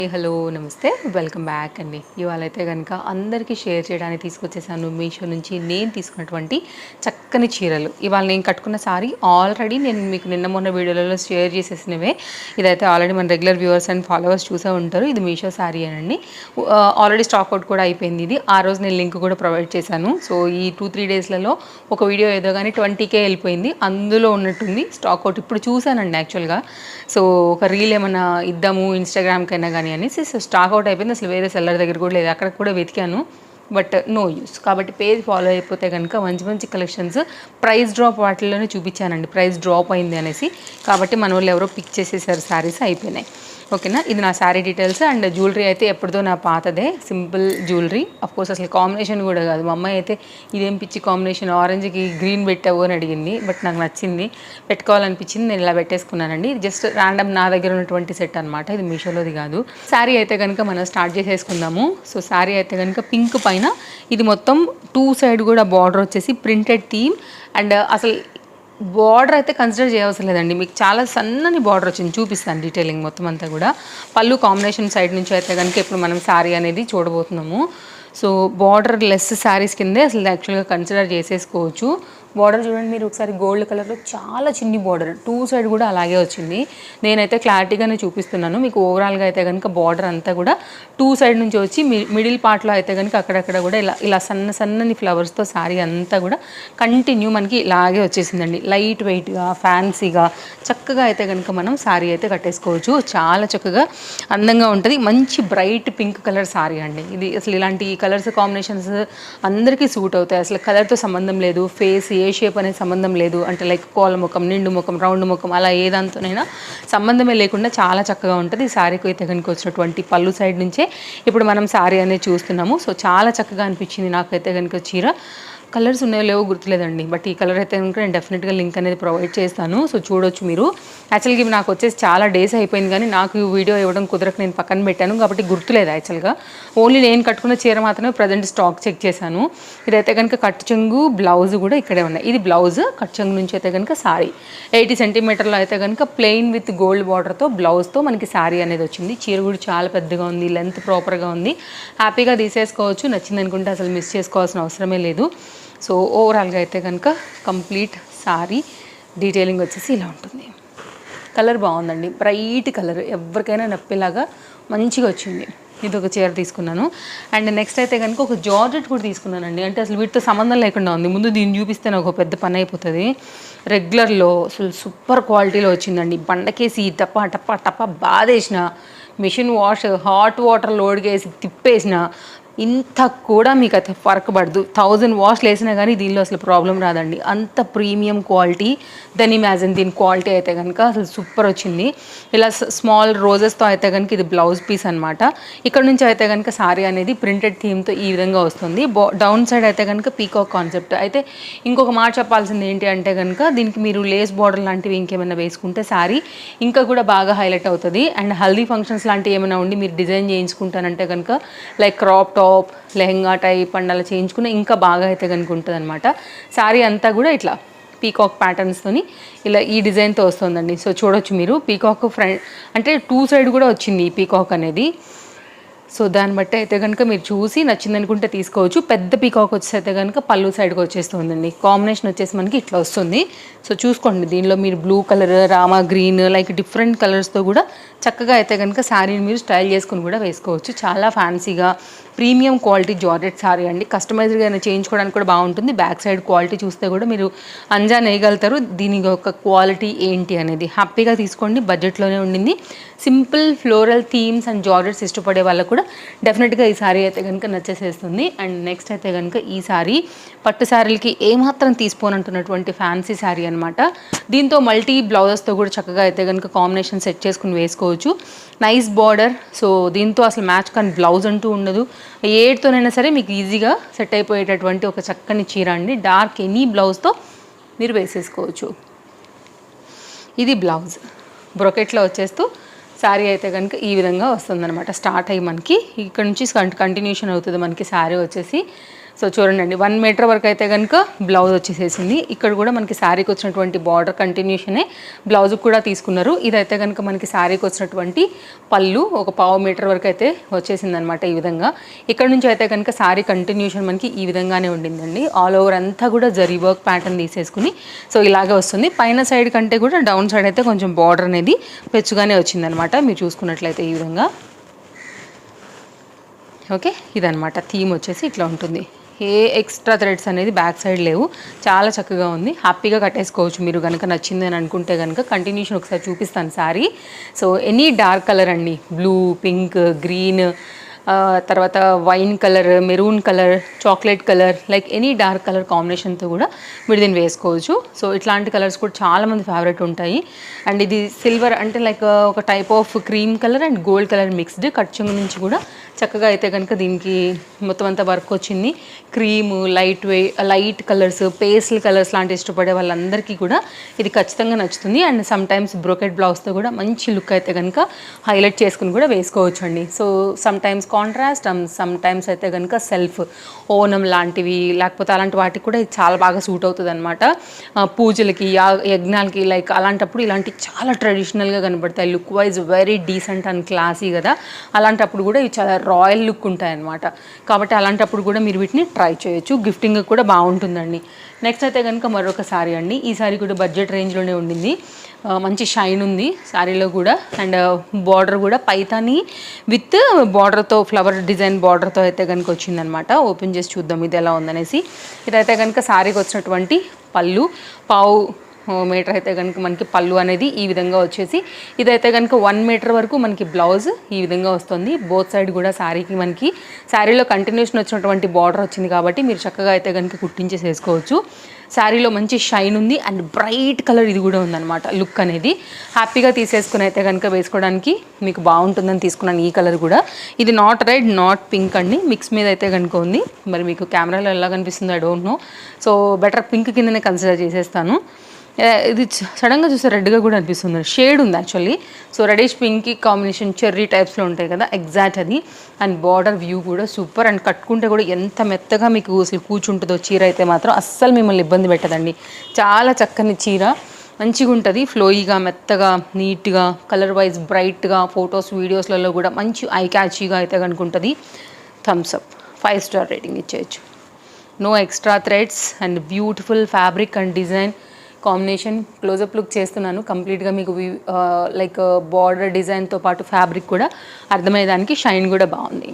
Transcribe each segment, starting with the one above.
Hello నమస్తే welcome back అండి. ఇవాళ అయితే కనుక అందరికీ షేర్ చేయడానికి తీసుకొచ్చేసాను మీషో నుంచి నేను తీసుకున్నటువంటి చక్కని చీరలు. ఇవాళ నేను కట్టుకున్న సారీ ఆల్రెడీ నేను మీకు నిన్న మొన్న వీడియోలలో షేర్ చేసేసినవే. ఇదైతే ఆల్రెడీ మన రెగ్యులర్ వ్యూవర్స్ అండ్ ఫాలోవర్స్ చూసే ఉంటారు. ఇది మీషో సారీ అనండి. ఆల్రెడీ స్టాక్ అవుట్ కూడా అయిపోయింది. ఇది ఆ రోజు నేను లింక్ కూడా ప్రొవైడ్ చేశాను. సో ఈ 2-3 డేస్లలో ఒక వీడియో ఏదో కానీ 20K వెళ్ళిపోయింది. అందులో ఉన్నట్టుంది స్టాక్ అవుట్. ఇప్పుడు చూశానండి యాక్చువల్గా. సో ఒక రీల్ ఏమన్నా ఇద్దాము ఇన్స్టాగ్రామ్కైనా కానీ అనేసి స్టాక్ అవుట్ అయిపోయింది. అసలు వేరే సెల్లర్ దగ్గర కూడా లేదు. అక్కడ కూడా వెతికాను, బట్ నో యూస్. కాబట్టి పేజ్ ఫాలో అయిపోతే కనుక మంచి మంచి కలెక్షన్స్ ప్రైస్ డ్రాప్ వాటిల్లోనే చూపించానండి. ప్రైస్ డ్రాప్ అయింది అనేసి. కాబట్టి మన వాళ్ళు ఎవరో పిక్ చేసేసారు, శారీస్ అయిపోయినాయి. ఓకేనా. ఇది నా శారీ డీటెయిల్స్. అండ్ జ్యువెలరీ అయితే ఎప్పుడుదో నా పాతదే సింపుల్ జ్యువెలరీ. కోర్స్ అసలు కాంబినేషన్ కూడా కాదు. మా అమ్మాయి అయితే ఇదేం పిచ్చి కాంబినేషన్, ఆరెంజ్కి గ్రీన్ పెట్టావు అని అడిగింది. బట్ నాకు నచ్చింది, పెట్టుకోవాలనిపించింది, నేను ఇలా పెట్టేసుకున్నానండి. ఇది జస్ట్ ర్యాండమ్ నా దగ్గర ఉన్నటువంటి సెట్ అనమాట. ఇది మీషోలోది కాదు. శారీ అయితే కనుక మనం స్టార్ట్ చేసేసుకుందాము. సో శారీ అయితే కనుక పింక్ పైన ఇది మొత్తం 2 సైడ్ కూడా బార్డర్ వచ్చేసి ప్రింటెడ్ థీమ్. అండ్ అసలు బార్డర్ అయితే కన్సిడర్ చేయవలసిన లేదండి. మీకు చాలా సన్నని బార్డర్ వచ్చింది, చూపిస్తాను డీటెయిలింగ్ మొత్తం అంతా కూడా. పళ్ళు కాంబినేషన్ సైడ్ నుంచి అయితే కనుక ఇప్పుడు మనం శారీ అనేది చూడబోతున్నాము. సో బార్డర్ లెస్ శారీస్ కిందే అసలు యాక్చువల్గా కన్సిడర్ చేసేసుకోవచ్చు. బార్డర్ చూడండి మీరు ఒకసారి, గోల్డ్ కలర్లో చాలా చిన్ని బార్డర్, 2 సైడ్ కూడా అలాగే వచ్చింది. నేనైతే క్లారిటీగానే చూపిస్తున్నాను మీకు. ఓవరాల్గా అయితే కనుక బార్డర్ అంతా కూడా 2 సైడ్ నుంచి వచ్చి మిడిల్ పార్ట్లో అయితే కనుక అక్కడక్కడ కూడా ఇలా సన్నని ఫ్లవర్స్తో శారీ అంతా కూడా కంటిన్యూ మనకి ఇలాగే వచ్చేసిందండి. లైట్ వెయిట్గా ఫ్యాన్సీగా చక్కగా అయితే కనుక మనం శారీ అయితే కట్టేసుకోవచ్చు. చాలా చక్కగా అందంగా ఉంటుంది. మంచి బ్రైట్ పింక్ కలర్ శారీ అండి ఇది. అసలు ఇలాంటి కలర్స్ కాంబినేషన్స్ అందరికీ సూట్ అవుతాయి. అసలు కలర్తో సంబంధం లేదు, ఫేస్ ఏ షేప్ అనేది సంబంధం లేదు. అంటే లైక్ కోల ముఖం, నిండు ముఖం, రౌండ్ ముఖం, అలా ఏ దాంతోనైనా సంబంధమే లేకుండా చాలా చక్కగా ఉంటుంది. ఈ శారీకి అయితే కనుక వచ్చినటువంటి పళ్ళు సైడ్ నుంచే ఇప్పుడు మనం శారీ అనేది చూస్తున్నాము. సో చాలా చక్కగా అనిపించింది నాకైతే కనుక చీర. కలర్స్ ఉన్నాయో లేవో గుర్తులేదండి, బట్ ఈ కలర్ అయితే కనుక నేను డెఫినెట్గా లింక్ అనేది ప్రొవైడ్ చేస్తాను. సో చూడొచ్చు మీరు. యాక్చువల్గా ఇవి నాకు వచ్చేసి చాలా డేస్ అయిపోయింది, కానీ నాకు ఈ వీడియో ఇవ్వడం కుదరక నేను పక్కన పెట్టాను కాబట్టి గుర్తులేదు యాక్చువల్గా. ఓన్లీ నేను కట్టుకున్న చీర మాత్రమే ప్రజెంట్ స్టాక్ చెక్ చేశాను. ఇదైతే కనుక కట్ చెంగు, బ్లౌజ్ కూడా ఇక్కడే ఉన్నాయి. ఇది బ్లౌజ్, కట్ చెంగు నుంచి అయితే కనుక శారీ 80 సెంటీమీటర్లో అయితే కనుక ప్లెయిన్ విత్ గోల్డ్ బార్డర్తో బ్లౌజ్తో మనకి శారీ అనేది వచ్చింది. చీర కూడా చాలా పెద్దగా ఉంది, లెంత్ ప్రాపర్గా ఉంది. హ్యాపీగా తీసేసుకోవచ్చు. నచ్చింది అనుకుంటే అసలు మిస్ చేసుకోవాల్సిన అవసరమే లేదు. సో ఓవరాల్గా అయితే కనుక కంప్లీట్ శారీ డీటెయిలింగ్ వచ్చేసి ఇలా ఉంటుంది. కలర్ బాగుందండి, బ్రైట్ కలర్, ఎవరికైనా నప్పేలాగా మంచిగా వచ్చింది. ఇది ఒక చీర తీసుకున్నాను. అండ్ నెక్స్ట్ అయితే కనుక ఒక జార్జెట్ కూడా తీసుకున్నానండి. అంటే అసలు వీటితో సంబంధం లేకుండా ఉంది. ముందు దీన్ని చూపిస్తే నాకు ఒక పెద్ద పని అయిపోతుంది. రెగ్యులర్లో అసలు సూపర్ క్వాలిటీలో వచ్చిందండి. బండకేసి టపా టపా టపా బాధేసిన, మిషన్ వాష్ హాట్ వాటర్ లోడ్కేసి తిప్పేసిన ఇంత కూడా మీకు అయితే ఫరక్ పడదు. 1000 వాష్లు వేసినా కానీ దీనిలో అసలు ప్రాబ్లం రాదండి. అంత ప్రీమియం క్వాలిటీ. దెన్ ఇమాజిన్ దీని క్వాలిటీ అయితే కనుక అసలు సూపర్ వచ్చింది. ఇలా స్మాల్ రోజెస్తో అయితే కనుక ఇది బ్లౌజ్ పీస్ అనమాట. ఇక్కడ నుంచి అయితే కనుక శారీ అనేది ప్రింటెడ్ థీమ్తో ఈ విధంగా వస్తుంది. డౌన్ సైడ్ అయితే కనుక పీకాక్ కాన్సెప్ట్. అయితే ఇంకొక మాట చెప్పాల్సింది ఏంటి అంటే కనుక దీనికి మీరు లేస్ బార్డర్ లాంటివి ఇంకేమైనా వేసుకుంటే శారీ ఇంకా కూడా బాగా హైలైట్ అవుతుంది. అండ్ హల్దీ ఫంక్షన్స్ లాంటివి ఏమైనా ఉండి మీరు డిజైన్ చేయించుకుంటానంటే కనుక like crop top, lehenga type and అలా చేయించుకున్న ఇంకా బాగా అయితే కనుక ఉంటుంది అనమాట. శారీ అంతా కూడా ఇట్లా పీకాక్ ప్యాటర్న్స్తోని ఇలా ఈ డిజైన్తో వస్తుందండి. సో చూడొచ్చు మీరు. పీకాక్ ఫ్రంట్ అంటే 2 సైడ్ కూడా వచ్చింది ఈ పీకాక్ అనేది. సో దాన్ని బట్టి అయితే కనుక మీరు చూసి నచ్చింది అనుకుంటే తీసుకోవచ్చు. పెద్ద పీకాక్ వచ్చేసి అయితే కనుక పళ్ళు సైడ్కి వచ్చేస్తుందండి. కాంబినేషన్ వచ్చేసి మనకి ఇట్లా వస్తుంది. సో చూసుకోండి, దీనిలో మీరు బ్లూ కలర్, రామా గ్రీన్, లైక్ డిఫరెంట్ కలర్స్తో కూడా చక్కగా అయితే కనుక శారీని మీరు స్టైల్ చేసుకుని కూడా వేసుకోవచ్చు. చాలా ఫ్యాన్సీగా ప్రీమియం క్వాలిటీ జార్జెట్ శారీ అండి. కస్టమైజ్డ్గా చేయించుకోవడానికి కూడా బాగుంటుంది. బ్యాక్ సైడ్ క్వాలిటీ చూస్తే కూడా మీరు అంజాన్ వేయగలుగుతారు దీని యొక్క క్వాలిటీ ఏంటి అనేది. హ్యాపీగా తీసుకోండి, బడ్జెట్లోనే ఉండింది. Simple floral themes and georgettes ఇష్టపడే వాళ్ళకు కూడా డెఫినెట్గా ఈ శారీ అయితే కనుక నచ్చేసేస్తుంది. అండ్ నెక్స్ట్ అయితే కనుక ఈ శారీ పట్టు శారీలకి ఏమాత్రం తీసిపోనంటున్నటువంటి ఫ్యాన్సీ శారీ అనమాట. దీంతో మల్టీ బ్లౌజెస్తో కూడా చక్కగా అయితే కనుక కాంబినేషన్ సెట్ చేసుకుని వేసుకోవచ్చు. Nice border. సో దీంతో అసలు మ్యాచ్ కానీ బ్లౌజ్ అంటూ ఉండదు. ఏడుతోనైనా సరే మీకు ఈజీగా సెట్ అయిపోయేటటువంటి ఒక చక్కని చీర అండి. డార్క్ ఎనీ బ్లౌజ్తో మీరు వేసేసుకోవచ్చు. ఇది బ్లౌజ్ బ్రొకెట్లో వచ్చేస్తూ శారీ అయితే కనుక ఈ విధంగా వస్తుందన్నమాట. స్టార్ట్ అయ్యి మనకి ఇక్కడ నుంచి కంటిన్యూషన్ అవుతుంది మనకి శారీ వచ్చేసి. సో చూడండి 1 మీటర్ వరకు అయితే కనుక బ్లౌజ్ వచ్చేసేసింది. ఇక్కడ కూడా మనకి శారీకి వచ్చినటువంటి బార్డర్ కంటిన్యూషనే బ్లౌజ్ కూడా తీసుకున్నారు. ఇదైతే కనుక మనకి శారీకి వచ్చినటువంటి పళ్ళు ఒక 1/2 మీటర్ వరకు అయితే వచ్చేసింది అనమాట. ఈ విధంగా ఇక్కడ నుంచి అయితే కనుక శారీ కంటిన్యూషన్ మనకి ఈ విధంగానే ఉండిందండి. ఆల్ ఓవర్ అంతా కూడా జరీ వర్క్ ప్యాటర్న్ తీసేసుకుని సో ఇలాగే వస్తుంది. పైన సైడ్ కంటే కూడా డౌన్ సైడ్ అయితే కొంచెం బార్డర్ అనేది పెచ్చుగానే వచ్చిందనమాట. మీరు చూసుకున్నట్లయితే ఈ విధంగా ఓకే. ఇదనమాట థీమ్ వచ్చేసి ఇట్లా ఉంటుంది. ఏ ఎక్స్ట్రా థ్రెడ్స్ అనేది బ్యాక్ సైడ్ లేవు. చాలా చక్కగా ఉంది. హ్యాపీగా కట్టేసుకోవచ్చు మీరు కనుక నచ్చింది అని అనుకుంటే కనుక. కంటిన్యూషన్ ఒకసారి చూపిస్తాను sari. So any dark colour అండి, బ్లూ, పింక్, గ్రీన్, తర్వాత wine colour, maroon colour, chocolate colour, like any dark colour కాంబినేషన్తో కూడా మీరు దీన్ని వేసుకోవచ్చు. సో ఇట్లాంటి కలర్స్ కూడా చాలామంది ఫేవరెట్ ఉంటాయి. అండ్ ఇది సిల్వర్ అంటే లైక్ ఒక type of cream colour and gold colour mixed. Cut చెంగు నుంచి కూడా చక్కగా అయితే కనుక దీనికి మొత్తం అంతా వర్క్ వచ్చింది. Cream, light colours, pastel colours లాంటి ఇష్టపడే వాళ్ళందరికీ కూడా ఇది ఖచ్చితంగా నచ్చుతుంది. అండ్ సమ్ టైమ్స్ బ్రోకెట్ బ్లౌజ్తో కూడా మంచి లుక్ అయితే కనుక హైలైట్ చేసుకుని కూడా వేసుకోవచ్చు అండి. So some times contrast, some times అయితే కనుక సెల్ఫ్, ఓనం లాంటివి లేకపోతే అలాంటి వాటికి కూడా ఇది చాలా బాగా సూట్ అవుతుంది అనమాట. పూజలకి, యజ్ఞాలకి లైక్ అలాంటప్పుడు ఇలాంటివి చాలా ట్రెడిషనల్గా కనబడతాయి. Look wise very decent and classy కదా. అలాంటప్పుడు కూడా ఇవి చాలా రాయల్ లుక్ ఉంటాయి అన్నమాట. కాబట్టి అలాంటప్పుడు కూడా మీరు వీటిని ట్రై చేయొచ్చు. గిఫ్టింగ్ కూడా బాగుంటుందండి. నెక్స్ట్ అయితే కనుక మరొక శారీ అండి. ఈ శారీ కూడా బడ్జెట్ రేంజ్లోనే ఉండింది. మంచి షైన్ ఉంది శారీలో కూడా. అండ్ బార్డర్ కూడా పైతాని విత్ బార్డర్తో, ఫ్లవర్ డిజైన్ బార్డర్తో అయితే కనుక వచ్చిందనమాట. ఓపెన్ చేసి చూద్దాం ఇది ఎలా ఉందనేసి. ఇదైతే కనుక శారీకి వచ్చినటువంటి పళ్ళు. 1/2 మీటర్ అయితే కనుక మనకి పళ్ళు అనేది ఈ విధంగా వచ్చేసి, ఇదైతే కనుక 1 మీటర్ వరకు మనకి బ్లౌజ్ ఈ విధంగా వస్తుంది. బోత్ సైడ్ కూడా శారీకి మనకి శారీలో కంటిన్యూషన్ వచ్చినటువంటి బార్డర్ వచ్చింది కాబట్టి మీరు చక్కగా అయితే కనుక కుట్టించేసి వేసుకోవచ్చు. శారీలో మంచి షైన్ ఉంది అండ్ బ్రైట్ కలర్ ఇది కూడా ఉందన్నమాట. లుక్ అనేది హ్యాపీగా తీసేసుకుని అయితే కనుక వేసుకోవడానికి మీకు బాగుంటుందని తీసుకున్నాను. ఈ కలర్ కూడా ఇది నాట్ రెడ్, నాట్ పింక్ అండి, మిక్స్ మీద అయితే కనుక ఉంది. మరి మీకు కెమెరాలో ఎలా కనిపిస్తుందో I don't know. So better pink కిందనే కన్సిడర్ చేసేస్తాను. ఇది సడన్గా చూస్తే రెడ్గా కూడా అనిపిస్తుంది. షేడ్ ఉంది యాక్చువల్లీ. సో రెడిష్ పింక్కి కాంబినేషన్ చెర్రీ టైప్స్లో ఉంటాయి కదా, ఎగ్జాక్ట్ అది. అండ్ బార్డర్ వ్యూ కూడా సూపర్. అండ్ కట్టుకుంటే కూడా ఎంత మెత్తగా మీకు అసలు కూర్చుంటుందో చీర అయితే మాత్రం అస్సలు మిమ్మల్ని ఇబ్బంది పెట్టదండి. చాలా చక్కని చీర, మంచిగా ఉంటుంది. ఫ్లోయిగా, మెత్తగా, నీట్గా, కలర్ వైజ్ బ్రైట్గా, ఫొటోస్ వీడియోస్లలో కూడా మంచి ఐ క్యాచీగా అయితే కనుకుంటుంది. థమ్స్ అప్, 5 స్టార్ రేటింగ్ ఇచ్చేయచ్చు. No extra threads and beautiful fabric and design combination. Closeup look చేస్తున్నాను కంప్లీట్గా మీకు. లైక్ బార్డర్ డిజైన్తో పాటు ఫ్యాబ్రిక్ కూడా అర్థమయ్యేదానికి షైన్ కూడా బాగుంది.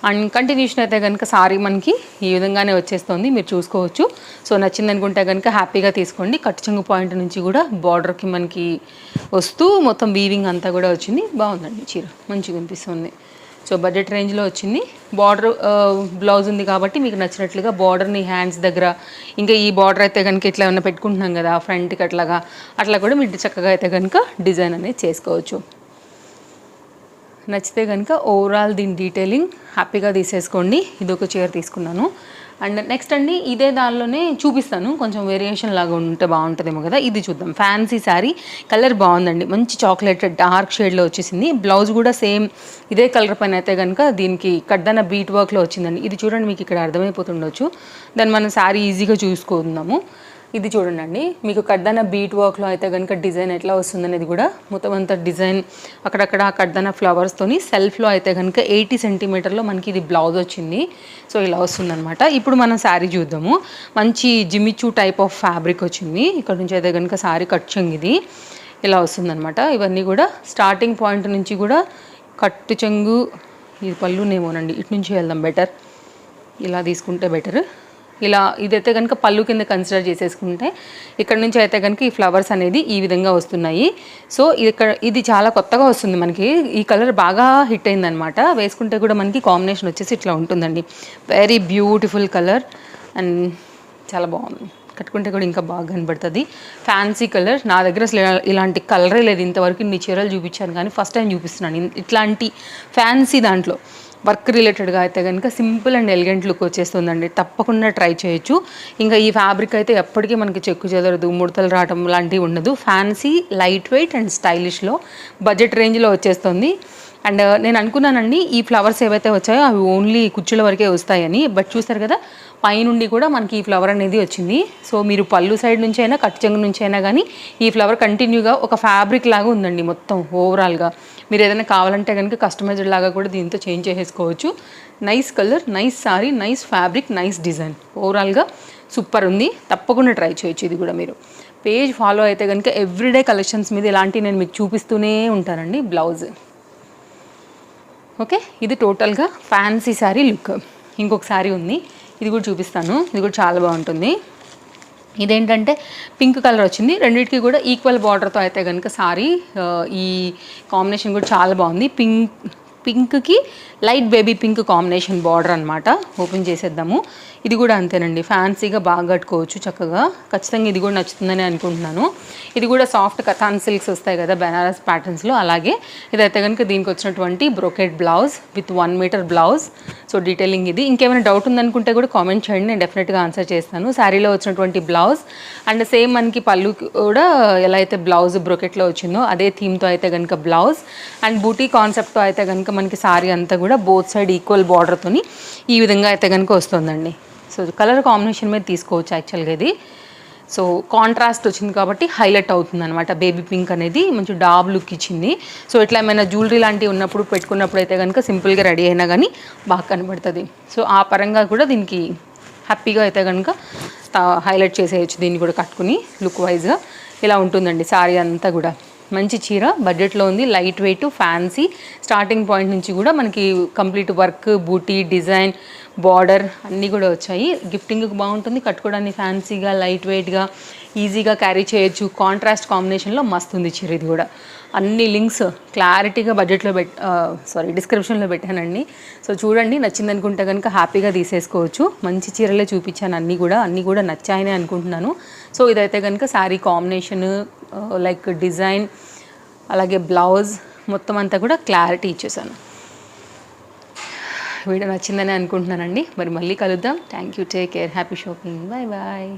అండ్ కంటిన్యూషన్ అయితే కనుక సారీ మనకి ఈ విధంగానే వచ్చేస్తుంది, మీరు చూసుకోవచ్చు. సో నచ్చింది అనుకుంటే కనుక హ్యాపీగా తీసుకోండి. కట్ చెంగు పాయింట్ నుంచి కూడా బార్డర్కి మనకి వస్తూ మొత్తం వీవింగ్ అంతా కూడా వచ్చింది. బాగుందండి చీర, మంచిగా అనిపిస్తుంది. సో బడ్జెట్ రేంజ్లో వచ్చింది. బార్డర్ బ్లౌజ్ ఉంది కాబట్టి మీకు నచ్చినట్లుగా బార్డర్ని హ్యాండ్స్ దగ్గర, ఇంకా ఈ బార్డర్ అయితే కనుక ఇట్లా ఏమైనా పెట్టుకుంటున్నాం కదా ఫ్రంట్కి అట్లా కూడా మీరు చక్కగా అయితే కనుక డిజైన్ అనేది చేసుకోవచ్చు. నచ్చితే కనుక ఓవరాల్ దీని డీటెయిలింగ్ హ్యాపీగా తీసేసుకోండి. ఇదొక చీర తీసుకున్నాను. అండ్ నెక్స్ట్ అండి ఇదే దానిలోనే చూపిస్తాను, కొంచెం వేరియేషన్ లాగా ఉంటే బాగుంటుందేమో కదా. ఇది చూద్దాం. ఫ్యాన్సీ శారీ, కలర్ బాగుందండి, మంచి చాక్లెట్ డార్క్ షేడ్లో వచ్చేసింది. బ్లౌజ్ కూడా సేమ్ ఇదే కలర్ పైన అయితే కనుక దీనికి కడ్డన బీట్ వర్క్లో వచ్చిందండి. ఇది చూడండి, మీకు ఇక్కడ అర్థమైపోతుండొచ్చు. దాన్ని మనం శారీ ఈజీగా చూసుకుందాము. ఇది చూడండి అండి, మీకు కడ్దాన బీట్ వర్క్లో అయితే కనుక డిజైన్ ఎట్లా వస్తుందనేది కూడా మొత్తం అంతా డిజైన్ అక్కడక్కడ కడ్దాన ఫ్లవర్స్తోని సెల్ఫ్లో అయితే కనుక 80 సెంటీమీటర్లో మనకి ఇది బ్లౌజ్ వచ్చింది. సో ఇలా వస్తుందన్నమాట. ఇప్పుడు మనం శారీ చూద్దాము. మంచి జిమ్మిచూ టైప్ ఆఫ్ ఫ్యాబ్రిక్ వచ్చింది. ఇక్కడ నుంచి అయితే కనుక శారీ కట్ చెంగు ఇది ఇలా వస్తుందన్నమాట. ఇవన్నీ కూడా స్టార్టింగ్ పాయింట్ నుంచి కూడా కట్టు చెంగు, ఇది పళ్ళునేమోనండి, ఇటు నుంచి వెళ్దాం బెటర్, ఇలా తీసుకుంటే బెటర్. ఇలా ఇదైతే కనుక పళ్ళు కింద కన్సిడర్ చేసేసుకుంటే ఇక్కడ నుంచి అయితే కనుక ఈ ఫ్లవర్స్ అనేది ఈ విధంగా వస్తున్నాయి. సో ఇది చాలా కొత్తగా వస్తుంది మనకి. ఈ కలర్ బాగా హిట్ అయిందనమాట. వేసుకుంటే కూడా మనకి కాంబినేషన్ వచ్చేసి ఇట్లా ఉంటుందండి. వెరీ బ్యూటిఫుల్ కలర్ అండ్ చాలా బాగుంది. కట్టుకుంటే కూడా ఇంకా బాగా కనబడుతుంది. Fancy colour. నా దగ్గర అసలు ఇలాంటి కలరే లేదు ఇంతవరకు. ఇన్ని చీరలు చూపించాను కానీ ఫస్ట్ టైం చూపిస్తున్నాను ఇట్లాంటి ఫ్యాన్సీ దాంట్లో. వర్క్ రిలేటెడ్గా అయితే కనుక సింపుల్ అండ్ ఎలిగెంట్ లుక్ వచ్చేస్తుందండి. తప్పకుండా ట్రై చేయొచ్చు. ఇంకా ఈ ఫ్యాబ్రిక్ అయితే ఎప్పటికీ మనకి చెక్కు చెదరదు, ముడతలు రావటం లాంటివి ఉండదు. ఫ్యాన్సీ, లైట్ వెయిట్ అండ్ స్టైలిష్లో బడ్జెట్ రేంజ్లో వచ్చేస్తుంది. అండ్ నేను అనుకున్నానండి ఈ ఫ్లవర్స్ ఏవైతే వచ్చాయో అవి ఓన్లీ కుచ్చుల వరకే వస్తాయని, బట్ చూస్తారు కదా పైనుండి కూడా మనకి ఈ ఫ్లవర్ అనేది వచ్చింది. సో మీరు పళ్ళు సైడ్ నుంచి అయినా కట్ చెంగు నుంచి అయినా కానీ ఈ ఫ్లవర్ కంటిన్యూగా ఒక ఫ్యాబ్రిక్ లాగా ఉందండి మొత్తం ఓవరాల్గా. మీరు ఏదైనా కావాలంటే కనుక కస్టమైజ్డ్ లాగా కూడా దీంతో చేంజ్ చేసేసుకోవచ్చు. Nice colour, nice sorry, nice fabric, nice design, ఓవరాల్గా సూపర్ ఉంది. తప్పకుండా ట్రై చేయొచ్చు ఇది కూడా. మీరు పేజ్ ఫాలో అయితే కనుక ఎవ్రీడే కలెక్షన్స్ మీద ఇలాంటివి నేను మీకు చూపిస్తూనే ఉంటానండి. బ్లౌజ్ ఓకే, ఇది టోటల్గా ఫ్యాన్సీ శారీ లుక్. ఇంకొక శారీ ఉంది, ఇది కూడా చూపిస్తాను. ఇది కూడా చాలా బాగుంటుంది. ఇదేంటంటే పింక్ కలర్ వచ్చింది, రెండింటికి కూడా ఈక్వల్ బార్డర్తో అయితే కనుక సారీ. ఈ కాంబినేషన్ కూడా చాలా బాగుంది. పింక్కి light baby pink combination border అనమాట. ఓపెన్ చేసేద్దాము. ఇది కూడా అంతేనండి, ఫ్యాన్సీగా బాగా కట్టుకోవచ్చు చక్కగా. ఖచ్చితంగా ఇది కూడా నచ్చుతుందని అనుకుంటున్నాను. ఇది కూడా సాఫ్ట్ కథాన్ సిల్క్స్ వస్తాయి కదా బెనారస్ ప్యాటర్న్స్లో, అలాగే ఇదైతే కనుక దీనికి వచ్చినటువంటి brocade blouse with 1 metre blouse. So detailing ఇది. ఇంకేమైనా డౌట్ ఉందనుకుంటే కూడా కామెంట్ చేయండి, నేను డెఫినెట్గా ఆన్సర్ చేస్తాను. శారీలో వచ్చినటువంటి బ్లౌజ్ అండ్ సేమ్ మనకి పళ్ళు కూడా ఎలా అయితే బ్లౌజ్ బ్రోకెట్లో వచ్చిందో అదే థీమ్తో అయితే కనుక బ్లౌజ్ అండ్ బూటీ కాన్సెప్ట్తో అయితే కనుక మనకి శారీ అంతా కూడా బోత్ సైడ్ ఈక్వల్ బార్డర్తోని ఈ విధంగా అయితే కనుక వస్తుందండి. సో కలర్ కాంబినేషన్ మీద తీసుకోవచ్చు యాక్చువల్గా ఇది. సో కాంట్రాస్ట్ వచ్చింది కాబట్టి హైలైట్ అవుతుంది అనమాట. బేబీ పింక్ అనేది మంచి డాబ్ లుక్ ఇచ్చింది. సో ఇట్లా ఏమైనా జ్యువెలరీ లాంటివి ఉన్నప్పుడు పెట్టుకున్నప్పుడు అయితే కనుక సింపుల్గా రెడీ అయినా కానీ బాగా కనబడుతుంది. సో ఆ పరంగా కూడా దీనికి హ్యాపీగా అయితే కనుక హైలైట్ చేసేయచ్చు దీన్ని కూడా కట్టుకుని. లుక్ వైజ్గా ఇలా ఉంటుందండి శారీ అంతా కూడా. మంచి చీర, బడ్జెట్లో ఉంది, light weight, fancy. Starting point నుంచి కూడా మనకి కంప్లీట్ వర్క్, బూటీ, డిజైన్, బార్డర్ అన్నీ కూడా వచ్చాయి. గిఫ్టింగ్కి బాగుంటుంది, కట్టుకోవడానికి ఫ్యాన్సీగా, లైట్ వెయిట్గా, ఈజీగా క్యారీ చేయొచ్చు. కాంట్రాస్ట్ కాంబినేషన్లో మస్తు ఉంది చీర ఇది కూడా. అన్ని లింక్స్ క్లారిటీగా బడ్జెట్లో డిస్క్రిప్షన్లో పెట్టానండి. సో చూడండి, నచ్చింది అనుకుంటే కనుక హ్యాపీగా తీసేసుకోవచ్చు. మంచి చీరలే చూపించాను అన్నీ కూడా నచ్చాయని అనుకుంటున్నాను. సో ఇదైతే కనుక శారీ కాంబినేషన్, లైక్ డిజైన్, అలాగే బ్లౌజ్ మొత్తం అంతా కూడా క్లారిటీ ఇచ్చేసాను. వీడియో నచ్చిందని అనుకుంటున్నానండి. మరి మళ్ళీ కలుద్దాం. Thank you, take care, happy shopping, bye bye.